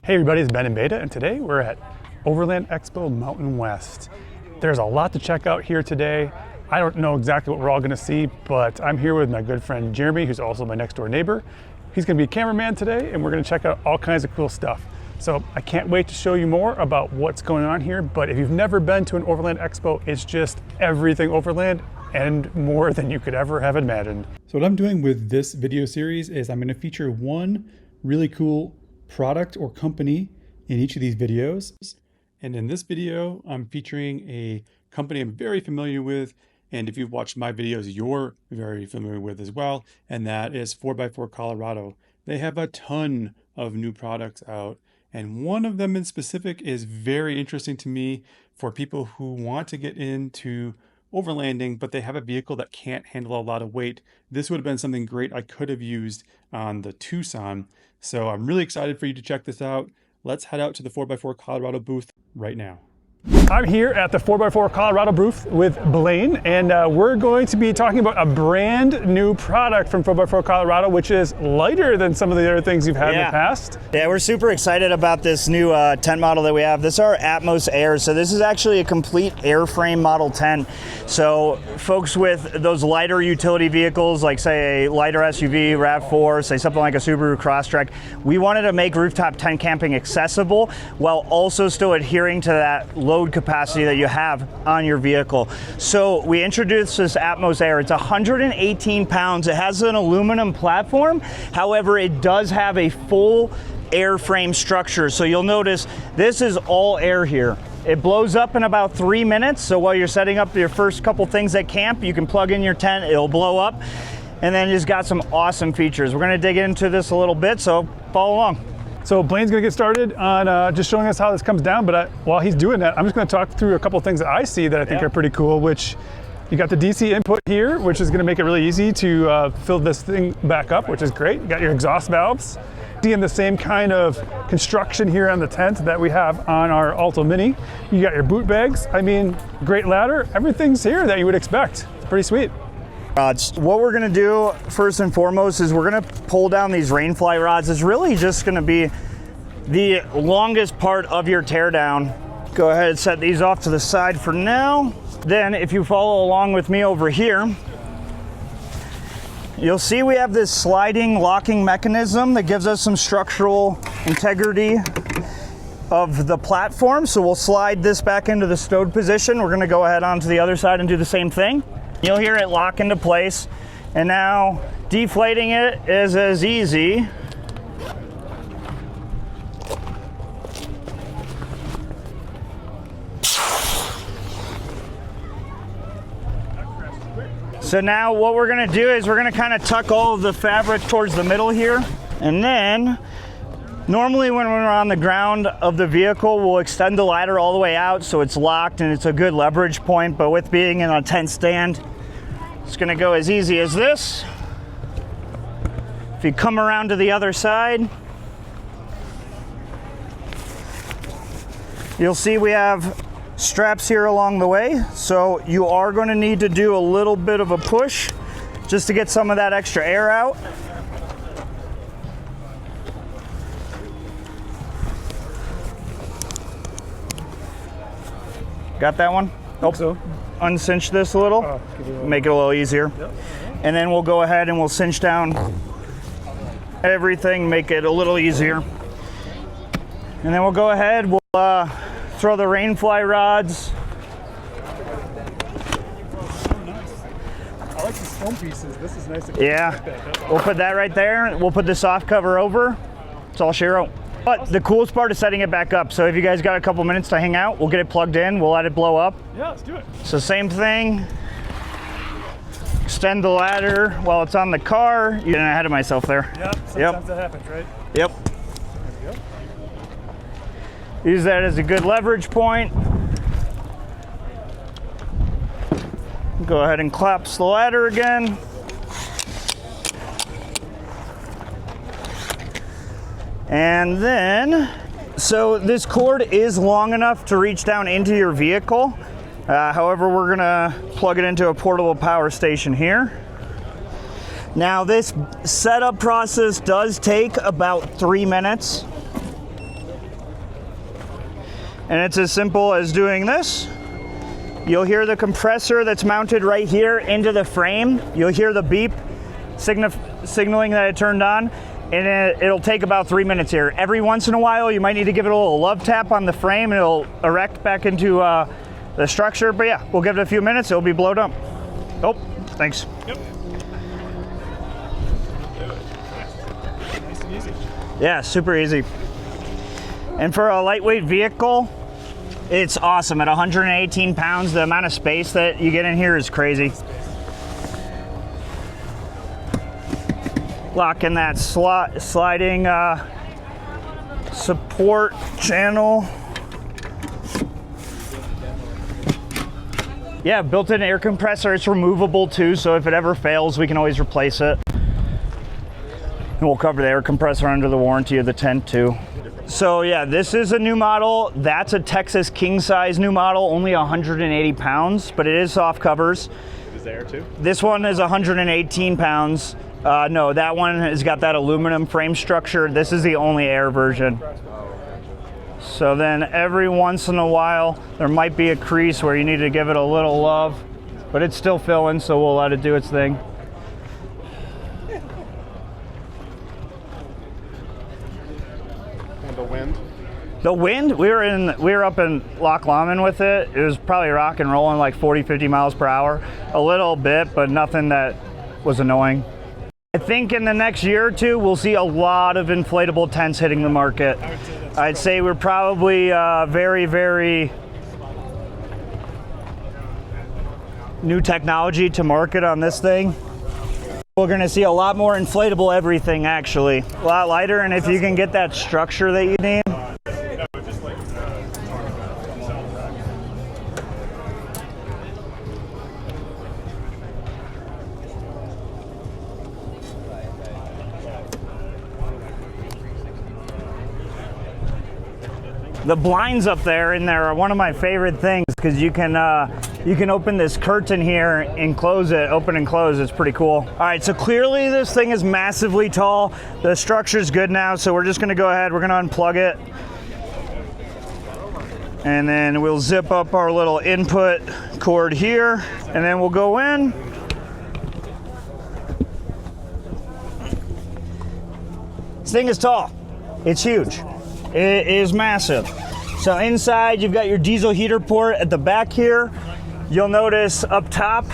Hey everybody, it's Ben and Beta, and today we're at Overland Expo Mountain West. There's a lot to check out here today. I don't know exactly what we're all gonna see, but I'm here with my good friend Jeremy, who's also my next door neighbor. He's gonna be a cameraman today, and we're gonna check out all kinds of cool stuff. So I can't wait to show you more about what's going on here, but if you've never been to an Overland Expo, it's just everything Overland and more than you could ever have imagined. So what I'm doing with this video series is I'm gonna feature one really cool product or company in each of these videos. And in this video, I'm featuring a company I'm very familiar with. And if you've watched my videos, you're very familiar with as well. And that is 4x4 Colorado. They have a ton of new products out. And one of them in specific is very interesting to me for people who want to get into overlanding, but they have a vehicle that can't handle a lot of weight. This would have been something great I could have used on the Tucson. So I'm really excited for you to check this out. Let's head out to the 4x4 Colorado booth right now. I'm here at the 4x4 Colorado booth with Blaine, and we're going to be talking about a brand new product from 4x4 Colorado, which is lighter than some of the other things you've had in the past. Yeah, we're super excited about this new tent model that we have. This is our Atmos Air. So this is actually a complete airframe model tent. So folks with those lighter utility vehicles, like say a lighter SUV, RAV4, say something like a Subaru Crosstrek, we wanted to make rooftop tent camping accessible while also still adhering to that load capacity that you have on your vehicle. So we introduced this Atmos Air. It's 118 pounds. It has an aluminum platform. However, it does have a full airframe structure. So you'll notice this is all air here. It blows up in about 3 minutes. So while you're setting up your first couple things at camp, you can plug in your tent, it'll blow up. And then it's got some awesome features. We're gonna dig into this a little bit, so follow along. So Blaine's gonna get started on just showing us how this comes down, but while he's doing that, I'm just gonna talk through a couple of things that I see that I think are pretty cool, which you got the DC input here, which is gonna make it really easy to fill this thing back up, which is great. You got your exhaust valves. Seeing the same kind of construction here on the tent that we have on our Alto Mini. You got your boot bags. I mean, great ladder. Everything's here that you would expect. It's pretty sweet. What we're gonna do first and foremost is we're gonna pull down these rainfly rods. It's really just gonna be the longest part of your teardown. Go ahead and set these off to the side for now. Then if you follow along with me over here, you'll see we have this sliding locking mechanism that gives us some structural integrity of the platform. So we'll slide this back into the stowed position. We're gonna go ahead onto the other side and do the same thing. You'll hear it lock into place, and now deflating it is as easy So now what we're gonna do is we're gonna kind of tuck all of the fabric towards the middle here, and then normally when we're on the ground of the vehicle, we'll extend the ladder all the way out so it's locked and it's a good leverage point, but with being in a tent stand, it's gonna go as easy as this. If you come around to the other side, you'll see we have straps here along the way. So you are gonna need to do a little bit of a push just to get some of that extra air out. Got that one? Hope so. Uncinch this a little, make it a little easier. Yep. And then we'll go ahead and we'll cinch down everything, make it a little easier. And then we'll go ahead, we'll throw the rainfly rods. Oh, nice. I like these foam pieces. This is nice. We'll put that right there. We'll put the soft cover over. It's all Shiro. But the coolest part is setting it back up. So if you guys got a couple minutes to hang out, we'll get it plugged in, we'll let it blow up. Yeah, let's do it. So same thing. Extend the ladder while it's on the car. You're getting ahead of myself there. Yeah, sometimes that happens, right? Yep. There we go. Use that as a good leverage point. Go ahead and collapse the ladder again. And then, so this cord is long enough to reach down into your vehicle. However, we're gonna plug it into a portable power station here. Now this setup process does take about 3 minutes. And it's as simple as doing this. You'll hear the compressor that's mounted right here into the frame. You'll hear the beep signaling that it turned on, and it'll take about 3 minutes here. Every once in a while, you might need to give it a little love tap on the frame, and it'll erect back into the structure. But yeah, we'll give it a few minutes. It'll be blown up. Oh, thanks. Yep. Nice and easy. Yeah, super easy. And for a lightweight vehicle, it's awesome. At 118 pounds, the amount of space that you get in here is crazy. Lock in that sliding support channel. Yeah, built-in air compressor. It's removable too, so if it ever fails, we can always replace it. And we'll cover the air compressor under the warranty of the tent too. So yeah, this is a new model. That's a Texas king size new model, only 180 pounds, but it is soft covers. Is there too? This one is 118 pounds. No, that one has got that aluminum frame structure. This is the only air version. So then every once in a while, there might be a crease where you need to give it a little love, but it's still filling, so we'll let it do its thing. And the wind? The wind, we were up in Loch Lomond with it. It was probably rock and rolling like 40, 50 miles per hour. A little bit, but nothing that was annoying. I think in the next year or two, we'll see a lot of inflatable tents hitting the market. I'd say we're probably very, very new technology to market on this thing. We're gonna see a lot more inflatable everything, actually. A lot lighter, and if you can get that structure that you need. The blinds up there in there are one of my favorite things because you can open this curtain here and close it, open and close. It's pretty cool. All right, so clearly this thing is massively tall. The structure's good now, so we're just gonna go ahead, we're gonna unplug it. And then we'll zip up our little input cord here, and then we'll go in. This thing is tall. It's huge. It is massive. So inside, you've got your diesel heater port at the back here. You'll notice up top,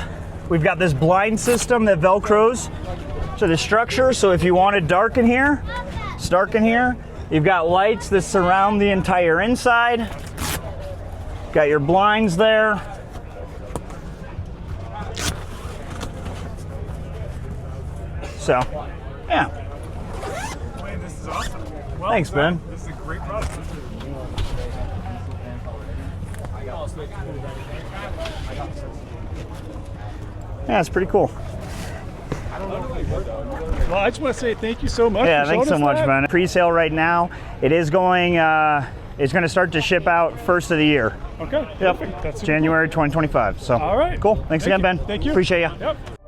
we've got this blind system that Velcros to the structure. So if you want it dark in here, it's dark in here. You've got lights that surround the entire inside. Got your blinds there. So, yeah. Blaine, this is awesome. Well, Thanks, Ben. This is a great product. Yeah, it's pretty cool. Well, I just want to say thank you so much. Yeah, for thanks so showing us much, that. man. Pre-sale right now. It is going, it's going to start to ship out first of the year. Okay. Yep. Perfect. That's super January 2025. So, All right. cool. Thanks again, you. Ben. Thank you. Appreciate you. Yep.